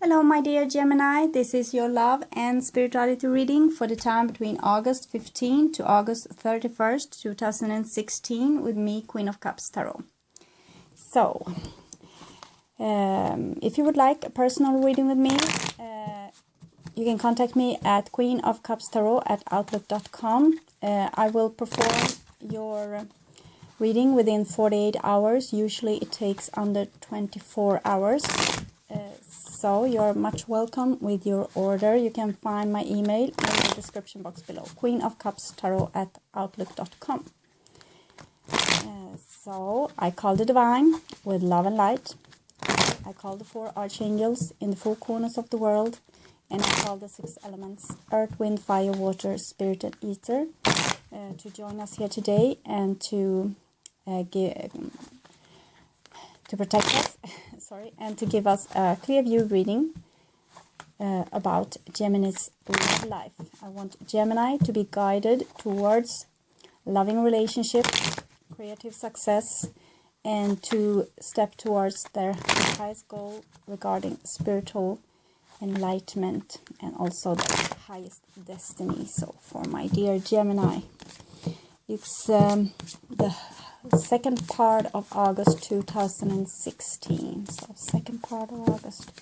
Hello my dear Gemini, this is your love and spirituality reading for the time between August 15 to August 31st, 2016 with me, Queen of Cups Tarot. So, if you would like a personal reading with me, you can contact me at queenofcupstarot@outlook.com. I will perform your reading within 48 hours. Usually it takes under 24 hours. So you're much welcome with your order. You can find my email in the description box below. queenofcupstarot@outlook.com. So I call the divine with love and light. I call the 4 archangels in the 4 corners of the world. And I call the 6 elements, earth, wind, fire, water, spirit and ether, to join us here today and to protect us, and to give us a clear view reading about Gemini's love life. I want Gemini to be guided towards loving relationships, creative success, and to step towards their highest goal regarding spiritual enlightenment and also the highest destiny. So for my dear Gemini, it's the second part of August 2016. So second part of August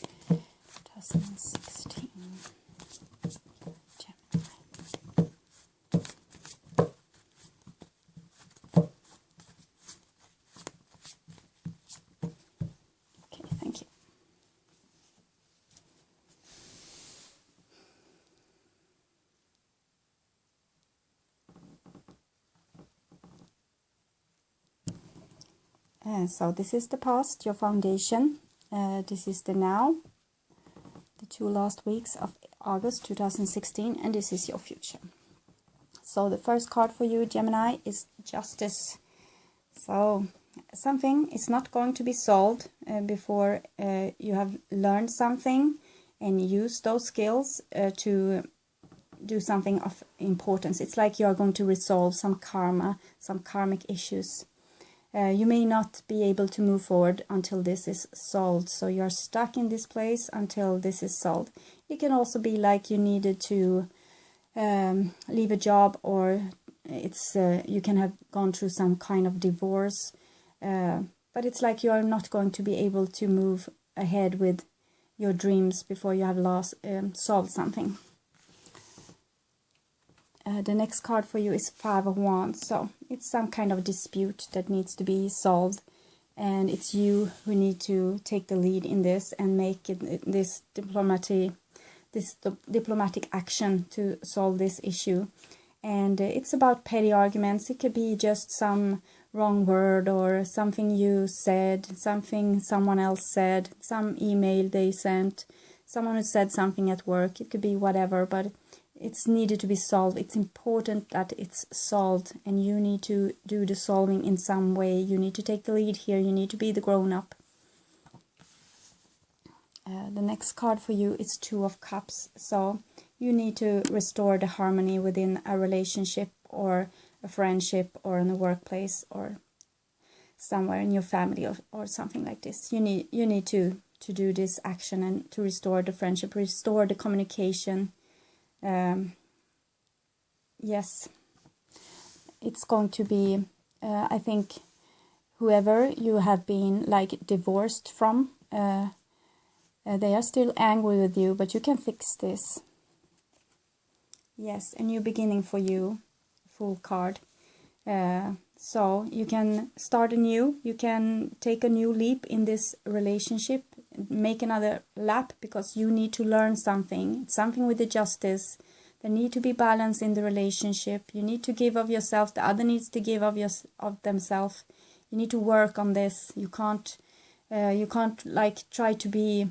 2016. Gemini. Okay, thank you. So this is the past, your foundation. This is the now, the 2 last weeks of August 2016, and this is your future. So the first card for you, Gemini, is Justice. So something is not going to be solved before you have learned something and use those skills to do something of importance. It's like you are going to resolve some karma, some karmic issues. You may not be able to move forward until this is solved. So you're stuck in this place until this is solved. It can also be like you needed to leave a job, or it's you can have gone through some kind of divorce. But it's like you are not going to be able to move ahead with your dreams before you have solved something. The next card for you is 5 of Wands. So it's some kind of dispute that needs to be solved, and it's you who need to take the lead in this and make this diplomatic action to solve this issue. And it's about petty arguments. It could be just some wrong word or something you said, something someone else said, some email they sent, someone who said something at work. It could be whatever, but it's needed to be solved. It's important that it's solved, and you need to do the solving in some way. You need to take the lead here. You need to be the grown-up. The next card for you is 2 of Cups. So you need to restore the harmony within a relationship or a friendship or in the workplace or somewhere in your family or something like this. You need to do this action and to restore the friendship, restore the communication. Yes, it's going to be, I think, whoever you have been like divorced from, they are still angry with you, but you can fix this. Yes, a new beginning for you, Fool card. So you can start anew, you can take a new leap in this relationship, make another lap, because you need to learn something. It's something with the Justice. There need to be balance in the relationship. You need to give of yourself. The other needs to give of themselves. You need to work on this. You can't like try to be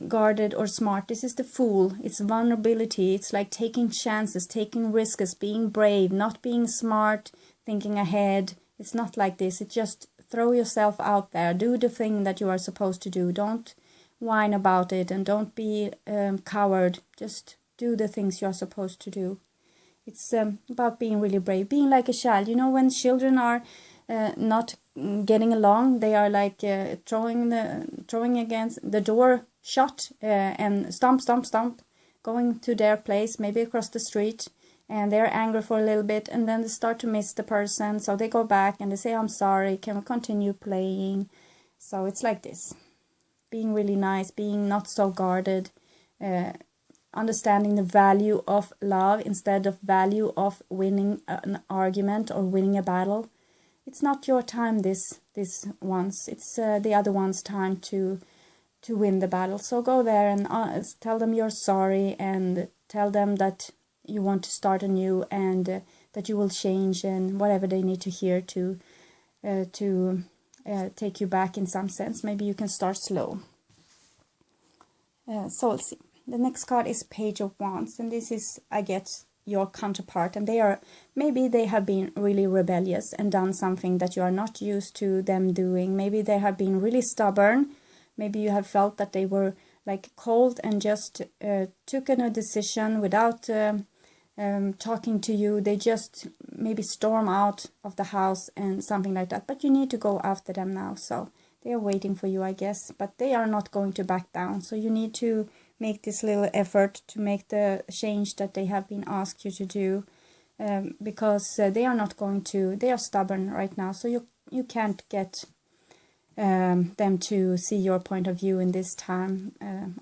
guarded or smart. This is the Fool. It's vulnerability. It's like taking chances, taking risks, being brave, not being smart, thinking ahead. It's not like this. It's just throw yourself out there. Do the thing that you are supposed to do. Don't whine about it, and don't be coward. Just do the things you are supposed to do. It's about being really brave, being like a child. You know, when children are not getting along, they are like throwing against the door shot and stomp, stomp, stomp, going to their place, maybe across the street, and they're angry for a little bit, and then they start to miss the person, so they go back and they say, I'm sorry, can we continue playing? So it's like this, being really nice, being not so guarded, understanding the value of love instead of value of winning an argument or winning a battle. It's not your time this once, it's the other one's time to win the battle. So go there and tell them you're sorry, and tell them that you want to start anew, and that you will change, and whatever they need to hear to take you back in some sense. Maybe you can start slow. So let's see. The next card is Page of Wands, and this is, I get, your counterpart, and maybe they have been really rebellious and done something that you are not used to them doing. Maybe they have been really stubborn. Maybe you have felt that they were like cold and just took a decision without talking to you. They just maybe storm out of the house and something like that. But you need to go after them now. So they are waiting for you, I guess. But they are not going to back down. So you need to make this little effort to make the change that they have been asked you to do. Because they are not going to, they are stubborn right now. So you can't get them to see your point of view in this time.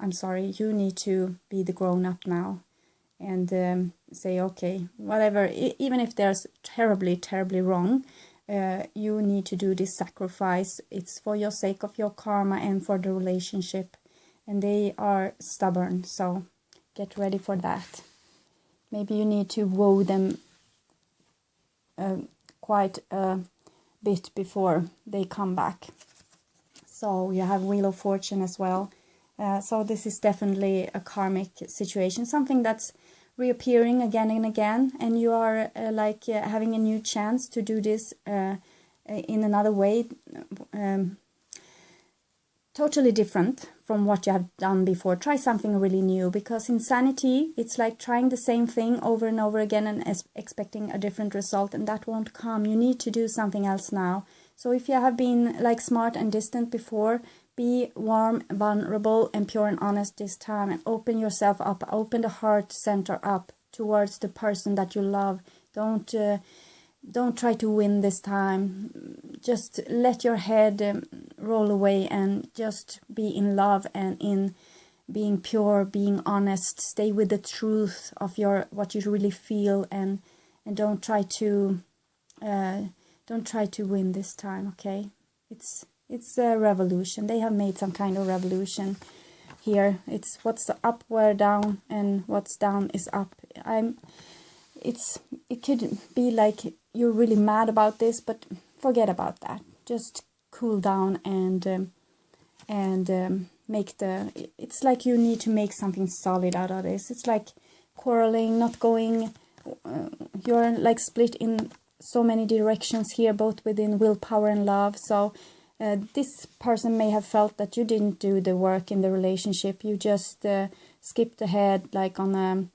I'm sorry, you need to be the grown-up now and say, okay, whatever, even if there's terribly wrong, you need to do this sacrifice. It's for your sake of your karma and for the relationship, and they are stubborn, so get ready for that. Maybe you need to woo them quite a bit before they come back. So you have Wheel of Fortune as well. So this is definitely a karmic situation, something that's reappearing again and again, and you are having a new chance to do this in another way, totally different from what you have done before. Try something really new, because insanity, it's like trying the same thing over and over again and expecting a different result, and that won't come. You need to do something else now. So if you have been like smart and distant before, be warm, vulnerable, and pure and honest this time, and open yourself up, open the heart center up towards the person that you love. Don't try to win this time. Just let your head roll away and just be in love and in being pure, being honest. Stay with the truth of what you really feel, and don't try to win this time. Okay, it's a revolution. They have made some kind of revolution here. It's what's up, where down, and what's down is up. It could be like you're really mad about this, but forget about that. Just cool down and make it's like you need to make something solid out of this. It's like quarreling, not going, you're like split in so many directions here, both within willpower and love. So this person may have felt that you didn't do the work in the relationship. You just skipped ahead, like on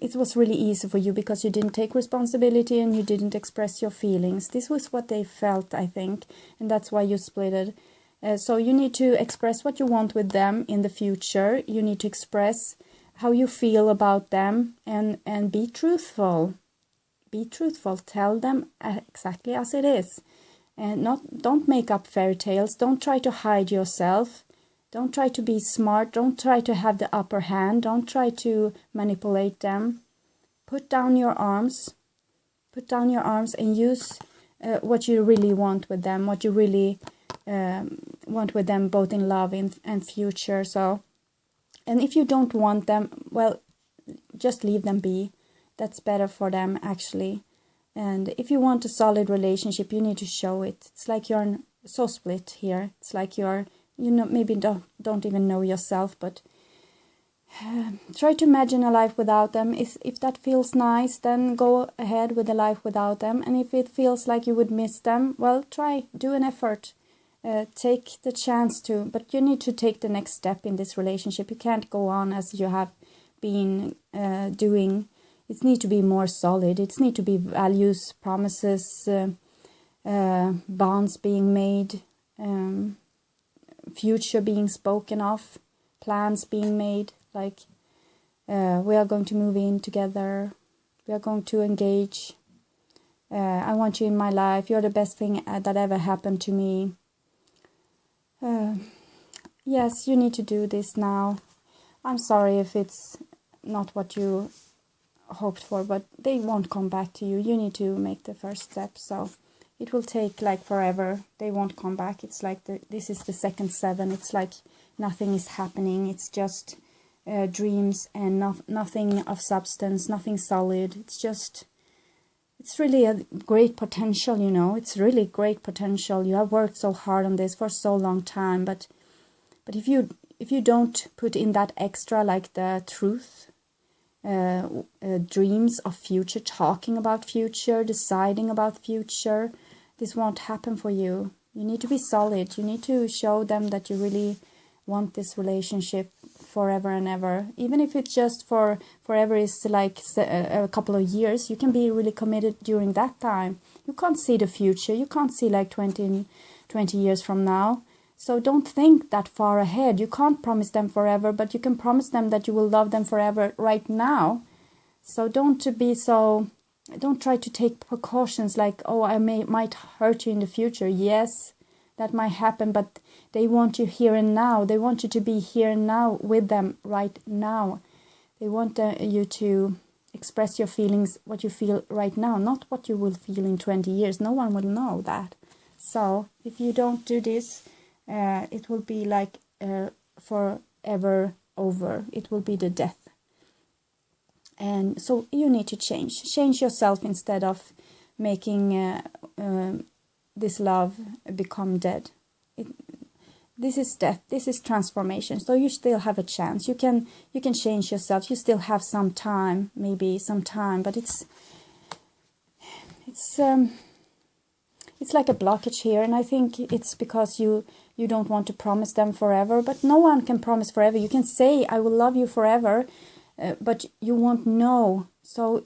it was really easy for you because you didn't take responsibility and you didn't express your feelings. This was what they felt, I think, and that's why you split it. So you need to express what you want with them in the future. You need to express how you feel about them, and be truthful. Be truthful. Tell them exactly as it is, and don't make up fairy tales. Don't try to hide yourself. Don't try to be smart. Don't try to have the upper hand. Don't try to manipulate them. Put down your arms. Put down your arms and use what you really want with them. What you really want with them, both in love and future. So, and if you don't want them, well, just leave them be. That's better for them, actually. And if you want a solid relationship, you need to show it. It's like you're so split here. It's like you're, maybe don't even know yourself, but try to imagine a life without them. If that feels nice, then go ahead with a life without them. And if it feels like you would miss them, well, do an effort. Take the chance to, but you need to take the next step in this relationship. You can't go on as you have been doing. It needs to be more solid. It needs to be values, promises, bonds being made, future being spoken of, plans being made, like we are going to move in together, we are going to engage, I want you in my life, you're the best thing that ever happened to me. Yes, you need to do this now. I'm sorry if it's not what you hoped for, but they won't come back to you. You need to make the first step. So it will take like forever. They won't come back. It's like this is the second 7. It's like nothing is happening. It's just dreams and nothing of substance, nothing solid. It's really a great potential, you know. It's really great potential. You have worked so hard on this for so long time, but if you don't put in that extra, like the truth, dreams of future, talking about future, deciding about future, this won't happen for you. You need to be solid. You need to show them that you really want this relationship forever and ever. Even if it's just forever is like a couple of years, you can be really committed during that time. You can't see the future. You can't see like 20 years from now. So don't think that far ahead. You can't promise them forever, but you can promise them that you will love them forever right now. So don't try to take precautions like, oh, I might hurt you in the future. Yes, that might happen, but they want you here and now. They want you to be here and now with them right now. They want you to express your feelings, what you feel right now, not what you will feel in 20 years. No one will know that. So if you don't do this, it will be like forever over. It will be the death. And so you need to change yourself instead of making this love become dead. This is death. This is transformation. So you still have a chance. You can change yourself. You still have some time, maybe some time, but it's like a blockage here, and I think it's because you don't want to promise them forever, but no one can promise forever. You can say, I will love you forever, but you won't know. So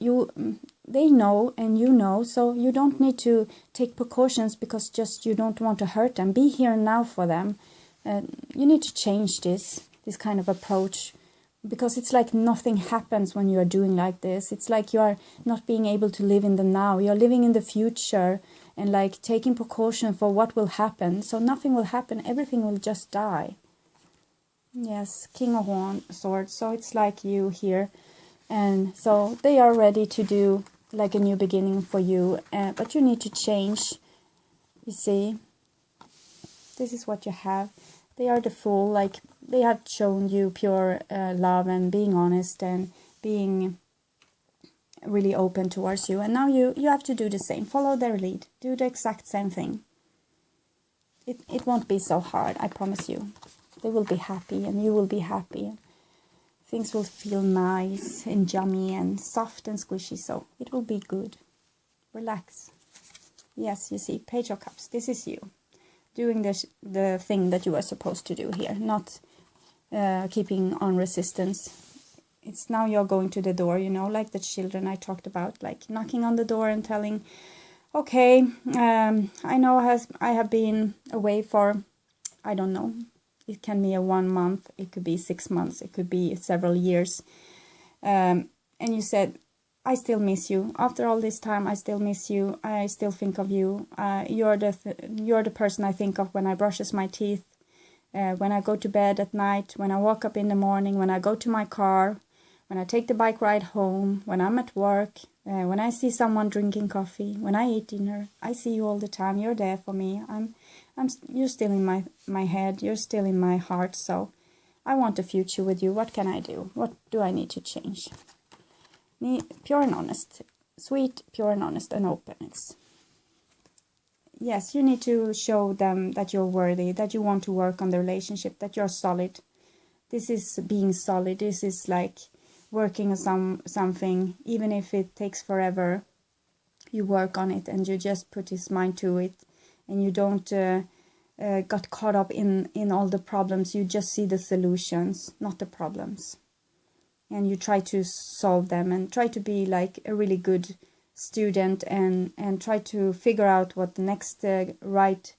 they know and you know, so you don't need to take precautions because just you don't want to hurt them. Be here now for them. You need to change this kind of approach, because it's like nothing happens when you are doing like this. It's like you are not being able to live in the now. You're living in the future and like taking precaution for what will happen. So nothing will happen. Everything will just die. Yes, King of Swords. So it's like you here. And so they are ready to do like a new beginning for you. But you need to change. You see, this is what you have. They are the Fool. Like they have shown you pure love and being honest and being really open towards you, and now you have to do the same. Follow their lead. Do the exact same thing. It won't be so hard, I promise you. They will be happy and you will be happy. Things will feel nice and yummy and soft and squishy, so it will be good. Relax. Yes, you see, Page of Cups. This is you doing the thing that you are supposed to do here, not keeping on resistance. It's now you're going to the door, you know, like the children I talked about, like knocking on the door and telling, okay, I know I have been away for, I don't know, it can be a 1 month, it could be 6 months, it could be several years. And you said, I still miss you. After all this time, I still miss you. I still think of you. You're the person I think of when I brushes my teeth, when I go to bed at night, when I wake up in the morning, when I go to my car, when I take the bike ride home, when I'm at work, when I see someone drinking coffee, when I eat dinner. I see you all the time. You're there for me. You're still in my head. You're still in my heart. So I want a future with you. What can I do? What do I need to change? Pure and honest. Sweet, pure and honest, and open. Yes, you need to show them that you're worthy, that you want to work on the relationship, that you're solid. This is being solid. This is like working on something, even if it takes forever. You work on it and you just put his mind to it, and you don't got caught up in all the problems. You just see the solutions, not the problems. And you try to solve them and try to be like a really good student and try to figure out what the next right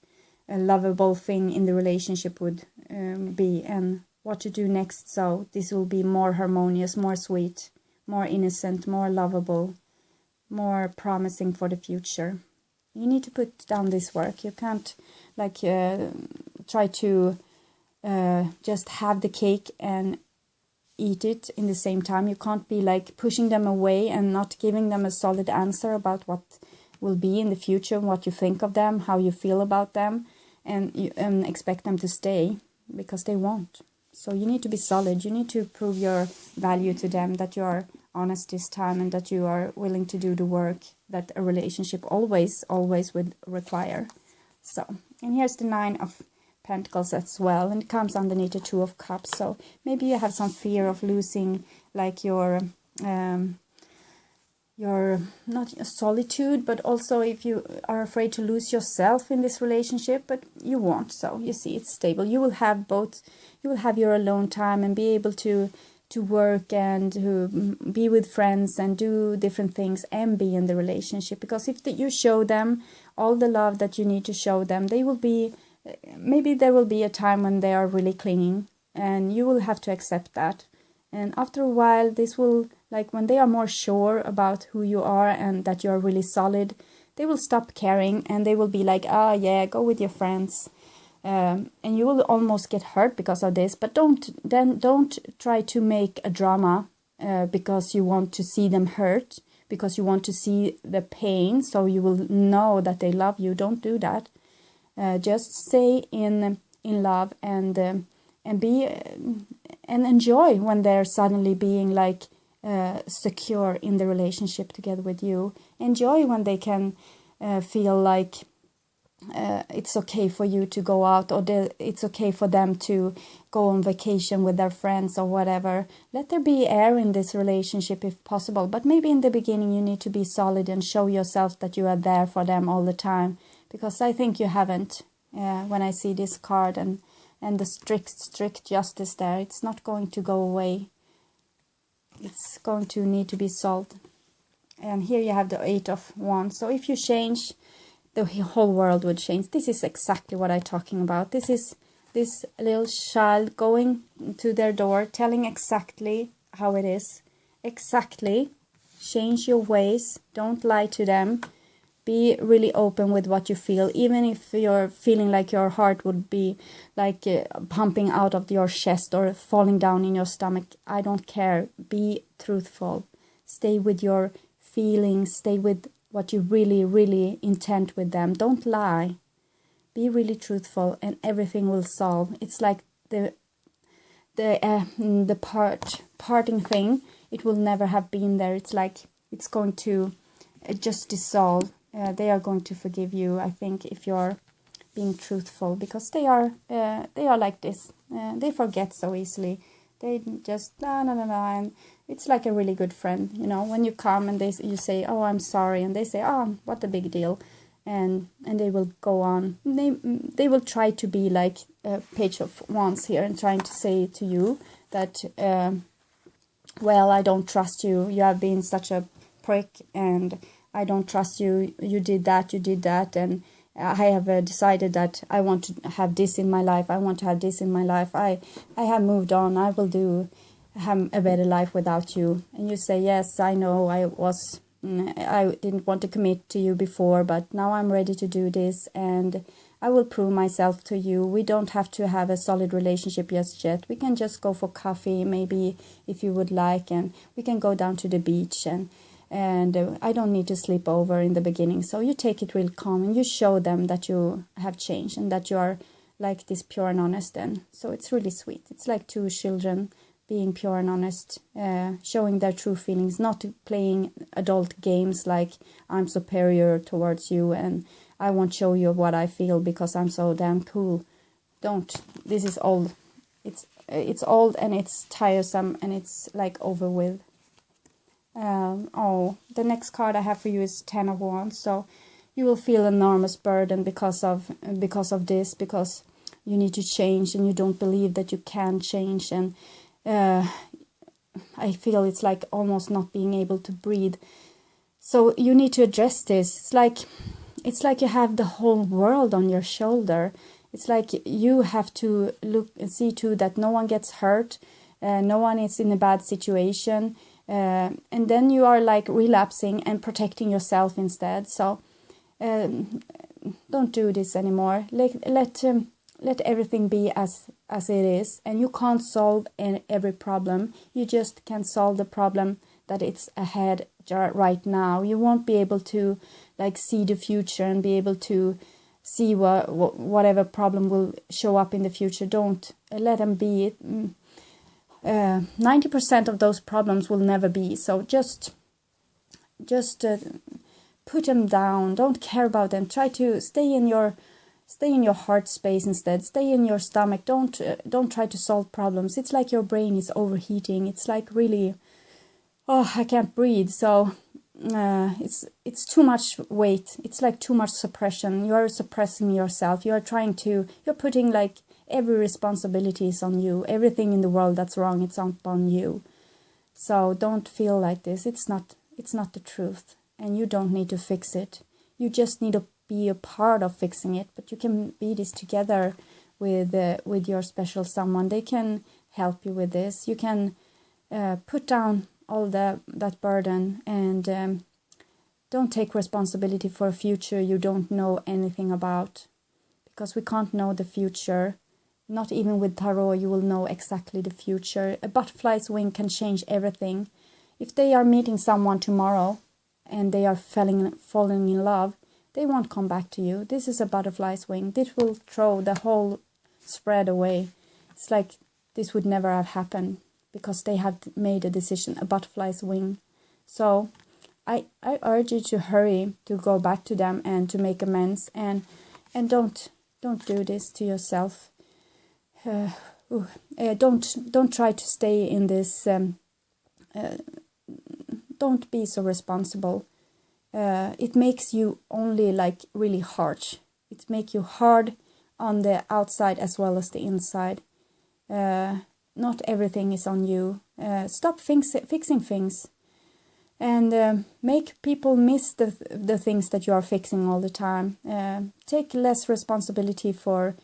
lovable thing in the relationship would be and what to do next. So this will be more harmonious, more sweet, more innocent, more lovable, more promising for the future. You need to put down this work. You can't like try to just have the cake and eat it in the same time. You can't be like pushing them away and not giving them a solid answer about what will be in the future, what you think of them, how you feel about them, and expect them to stay, because they won't. So you need to be solid. You need to prove your value to them, that you are honest this time and that you are willing to do the work that a relationship always would require. So, and here's the 9 of Pentacles as well, and it comes underneath the 2 of Cups. So maybe you have some fear of losing like your not a solitude, but also if you are afraid to lose yourself in this relationship, but you won't. So you see, it's stable. You will have both. You will have your alone time and be able to work and to be with friends and do different things and be in the relationship. Because if you show them all the love that you need to show them, they will be, maybe there will be a time when they are really clinging, and you will have to accept that. And after a while, this will, like when they are more sure about who you are and that you are really solid, they will stop caring and they will be like, ah, yeah, go with your friends. And you will almost get hurt because of this, but don't try to make a drama because you want to see them hurt, because you want to see the pain, so you will know that they love you. Don't do that. Just stay in love and be and enjoy when they're suddenly being like secure in the relationship together with you. Enjoy when they can feel like it's okay for you to go out, or it's okay for them to go on vacation with their friends or whatever. Let there be air in this relationship if possible, but maybe in the beginning you need to be solid and show yourself that you are there for them all the time, because I think you haven't. When I see this card and the strict justice there, it's not going to go away. It's going to need to be solved. And here you have the 8 of Wands. So if you change, the whole world would change. This is exactly what I'm talking about. This is this little child going to their door, telling exactly how it is. Exactly. Change your ways. Don't lie to them. Be really open with what you feel, even if you're feeling like your heart would be like pumping out of your chest or falling down in your stomach. I don't care. Be truthful. Stay with your feelings. Stay with what you really intend with them. Don't lie. Be really truthful, and everything will solve. It's like the parting thing. It will never have been there. It's like it's going to just dissolve. They are going to forgive you, I think, if you're being truthful, because they are like this. They forget so easily. They just and it's like a really good friend, you know. When you come and you say, "Oh, I'm sorry," and they say, "Oh, what a big deal," and they will go on. They will try to be like a Page of Wands here and trying to say to you that, well, I don't trust you. You have been such a prick, and I don't trust you. You did that, and I have decided that I want to have this in my life. I want to have this in my life. I have moved on. I will have a better life without you. And you say, yes, I know. I didn't want to commit to you before, but now I'm ready to do this, and I will prove myself to you. We don't have to have a solid relationship just yet. We can just go for coffee, maybe, if you would like, and we can go down to the beach, and I don't need to sleep over in the beginning. So you take it real calm and you show them that you have changed and that you are like this pure and honest. And so it's really sweet. It's like 2 children being pure and honest, showing their true feelings, not playing adult games like I'm superior towards you and I won't show you what I feel because I'm so damn cool. Don't. This is old. It's old and it's tiresome and it's like over with. The next card I have for you is 10 of Wands. So you will feel enormous burden because of this, because you need to change and you don't believe that you can change, and I feel it's like almost not being able to breathe. So you need to address this. It's like you have the whole world on your shoulder, It's like you have to look and see to that no one gets hurt, no one is in a bad situation, and then you are like relapsing and protecting yourself instead. So don't do this anymore. Let everything be as it is, and you can't solve every problem. You just can solve the problem that it's ahead right now. You won't be able to like see the future and be able to see whatever problem will show up in the future. Don't let them be. 90% of those problems will never be. So just put them down. Don't care about them. Try to stay in your heart space instead. Stay in your stomach. Don't try to solve problems. It's like your brain is overheating. It's like really, oh, I can't breathe. So it's too much weight. It's like too much suppression. You are suppressing yourself. You're putting like every responsibility is on you. Everything in the world that's wrong, it's on you. So don't feel like this. It's not the truth, and you don't need to fix it. You just need to be a part of fixing it. But you can be this together with your special someone. They can help you with this. You can put down all that burden, and don't take responsibility for a future you don't know anything about, because we can't know the future. Not even with tarot you will know exactly the future. A butterfly's wing can change everything. If they are meeting someone tomorrow and they are falling in love, they won't come back to you. This is a butterfly's wing. This will throw the whole spread away. It's like this would never have happened because they have made a decision, a butterfly's wing. So I urge you to hurry to go back to them and to make amends, and don't do this to yourself. Don't try to stay in this. Don't be so responsible. It makes you only like really harsh. It makes you hard on the outside as well as the inside. Not everything is on you. Stop fixing things, and make people miss the things that you are fixing all the time. Take less responsibility for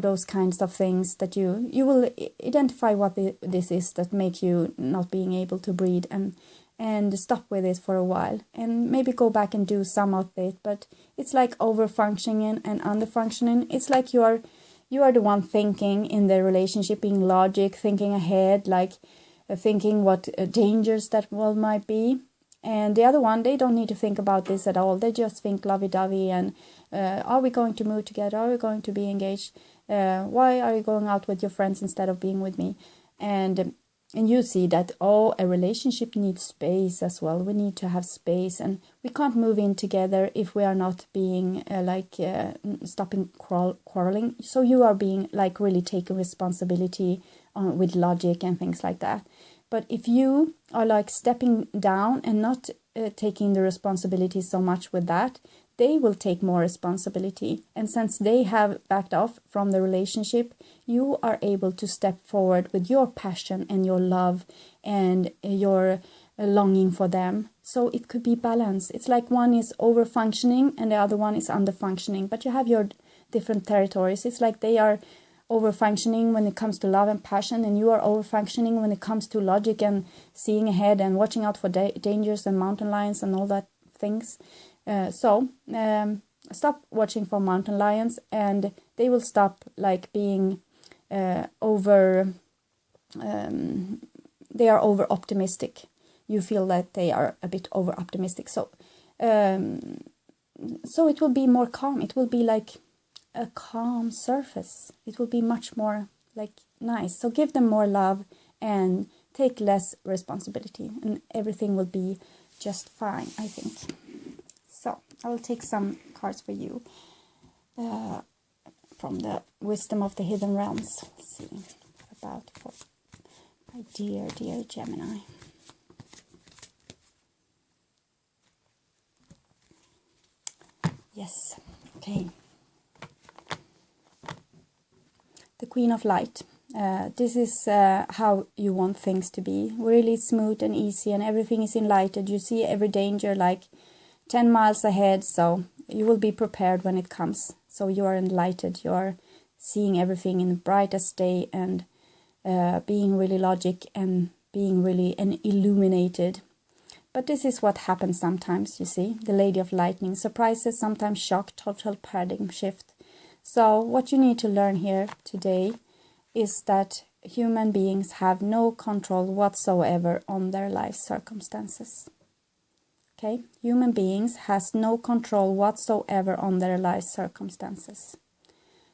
those kinds of things that you will identify what this is that make you not being able to breathe, and stop with it for a while, and maybe go back and do some of it. But it's like over-functioning and under-functioning. It's like you are the one thinking in the relationship, being logic, thinking ahead, like thinking what dangers that world might be. And the other one, they don't need to think about this at all. They just think lovey-dovey and are we going to move together? Are we going to be engaged? Why are you going out with your friends instead of being with me? And you see that, a relationship needs space as well. We need to have space, and we can't move in together if we are not being stopping quarreling. So you are being like really taking responsibility with logic and things like that. But if you are like stepping down and not taking the responsibility so much with that, they will take more responsibility. And since they have backed off from the relationship, you are able to step forward with your passion and your love and your longing for them. So it could be balanced. It's like one is over-functioning and the other one is under-functioning. But you have your different territories. It's like they are over-functioning when it comes to love and passion, and you are over-functioning when it comes to logic and seeing ahead and watching out for dangers and mountain lions and all that things. So stop watching for mountain lions, and they will stop like being they are over optimistic. You feel that they are a bit over optimistic. So it will be more calm. It will be like a calm surface. It will be much more like nice. So give them more love and take less responsibility, and everything will be just fine, I think. So I will take some cards for you from the Wisdom of the Hidden Realms. Let's see about for my dear Gemini. Yes, okay. The Queen of Light. This is how you want things to be. Really smooth and easy, and everything is enlightened. You see every danger like 10 miles ahead, so you will be prepared when it comes. So you are enlightened. You are seeing everything in the brightest day and being really logic and being really illuminated. But this is what happens sometimes, you see. The Lady of Lightning, surprises, sometimes shock, total paradigm shift. So what you need to learn here today is that human beings have no control whatsoever on their life circumstances. Okay? Human beings has no control whatsoever on their life circumstances.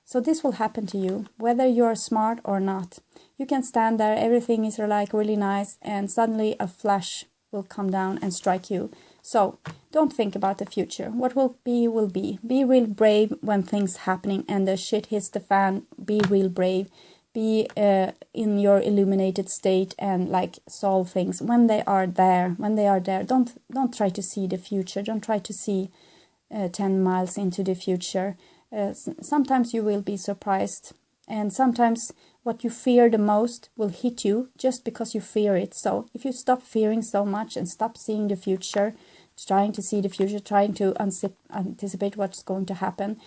So this will happen to you, whether you're smart or not. You can stand there, everything is like really nice, and suddenly a flash will come down and strike you. So don't think about the future. What will be, will be. Be real brave when things happening and the shit hits the fan. Be real brave. Be in your illuminated state and like solve things when they are there. When they are there, don't try to see the future. Don't try to see 10 miles into the future. Sometimes you will be surprised, and sometimes what you fear the most will hit you just because you fear it. So if you stop fearing so much and stop seeing the future, trying to see the future, trying to anticipate what's going to happen,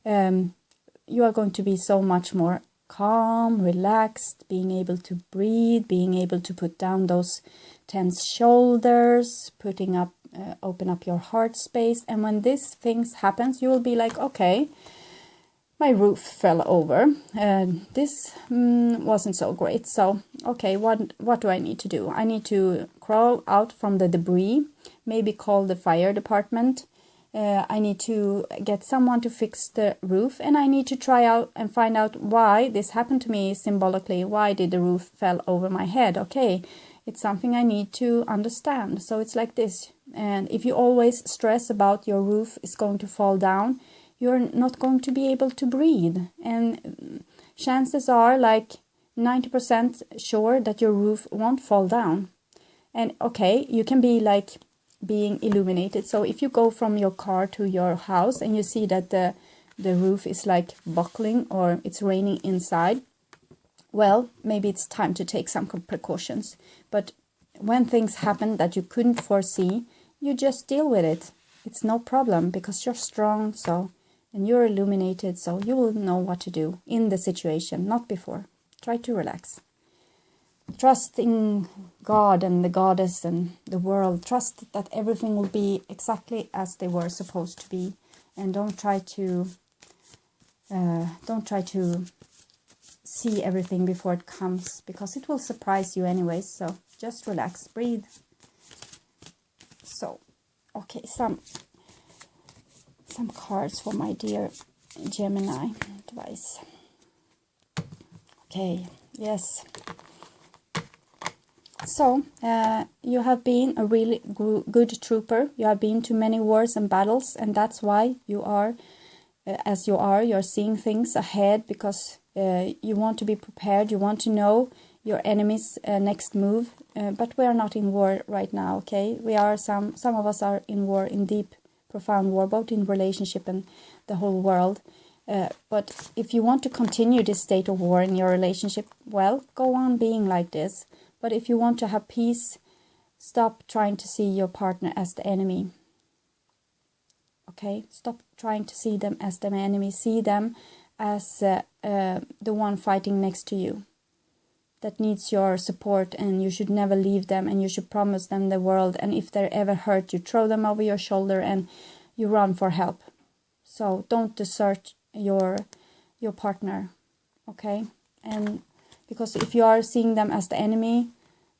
you are going to be so much more calm, relaxed, being able to breathe, being able to put down those tense shoulders, open up your heart space. And when these things happens, you will be like, okay, my roof fell over. This wasn't so great. So, okay, what do I need to do? I need to crawl out from the debris, maybe call the fire department. I need to get someone to fix the roof, and I need to try out and find out why this happened to me symbolically. Why did the roof fell over my head? Okay, it's something I need to understand. So it's like this. And if you always stress about your roof is going to fall down, you're not going to be able to breathe. And chances are like 90% sure that your roof won't fall down. And okay, you can be like being illuminated. So if you go from your car to your house and you see that the roof is like buckling or it's raining inside, well, maybe it's time to take some precautions. But when things happen that you couldn't foresee, you just deal with it. It's no problem because you're strong, and you're illuminated, so you will know what to do in the situation, not before. Try to relax. Trust in God and the goddess and the world. Trust that everything will be exactly as they were supposed to be, and don't try to see everything before it comes, because it will surprise you anyways. So just relax, breathe. So, okay, some cards for my dear Gemini advice. Okay, yes. So, you have been a really good trooper. You have been to many wars and battles, and that's why you are as you are. You're seeing things ahead because you want to be prepared. You want to know your enemy's next move. But we are not in war right now, okay? We are some of us are in war, in deep, profound war, both in relationship and the whole world. But if you want to continue this state of war in your relationship, well, go on being like this. But if you want to have peace, stop trying to see your partner as the enemy. Okay? Stop trying to see them as the enemy. See them as the one fighting next to you that needs your support, and you should never leave them, and you should promise them the world. And if they're ever hurt, you throw them over your shoulder and you run for help. So don't desert your partner, okay? And because if you are seeing them as the enemy,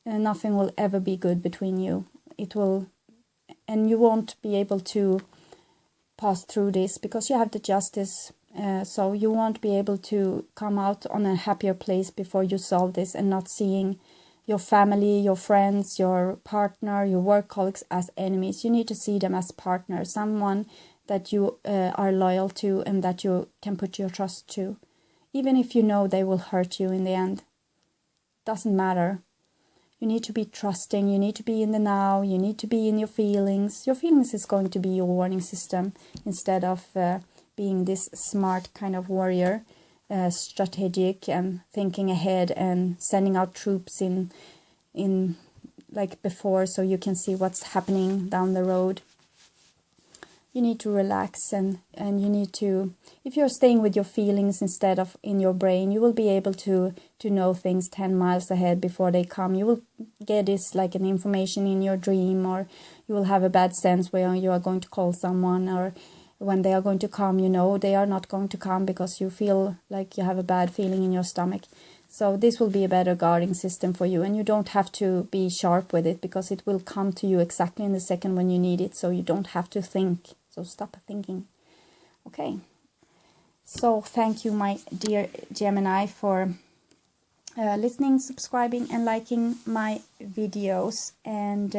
nothing will ever be good between you. It will, and you won't be able to pass through this because you have the justice. So you won't be able to come out on a happier place before you solve this, and not seeing your family, your friends, your partner, your work colleagues as enemies. You need to see them as partners, someone that you are loyal to and that you can put your trust to. Even if you know they will hurt you in the end. Doesn't matter. You need to be trusting. You need to be in the now. You need to be in your feelings. Your feelings is going to be your warning system instead of being this smart kind of warrior, strategic and thinking ahead and sending out troops in like before, so you can see what's happening down the road. you need to relax, and you need to, if you're staying with your feelings instead of in your brain, you will be able to know things 10 miles ahead before they come. You will get this like an information in your dream, or you will have a bad sense where you are going to call someone, or when they are going to come, you know they are not going to come because you feel like you have a bad feeling in your stomach. So this will be a better guarding system for you, and you don't have to be sharp with it because it will come to you exactly in the second when you need it, so you don't have to think. So stop thinking. Okay. So thank you, my dear Gemini, for listening, subscribing, and liking my videos. And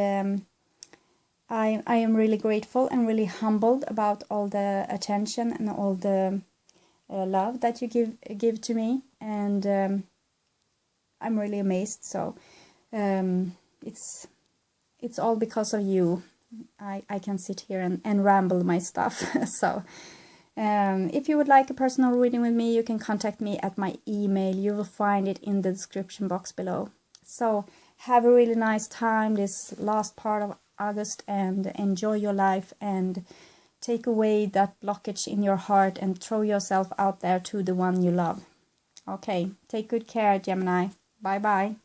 I am really grateful and really humbled about all the attention and all the love that you give to me. And I'm really amazed. So it's all because of you. I can sit here and ramble my stuff. So if you would like a personal reading with me, you can contact me at my email. You will find it in the description box below. So have a really nice time this last part of August, and enjoy your life, and take away that blockage in your heart and throw yourself out there to the one you love. Okay, take good care, Gemini. Bye bye.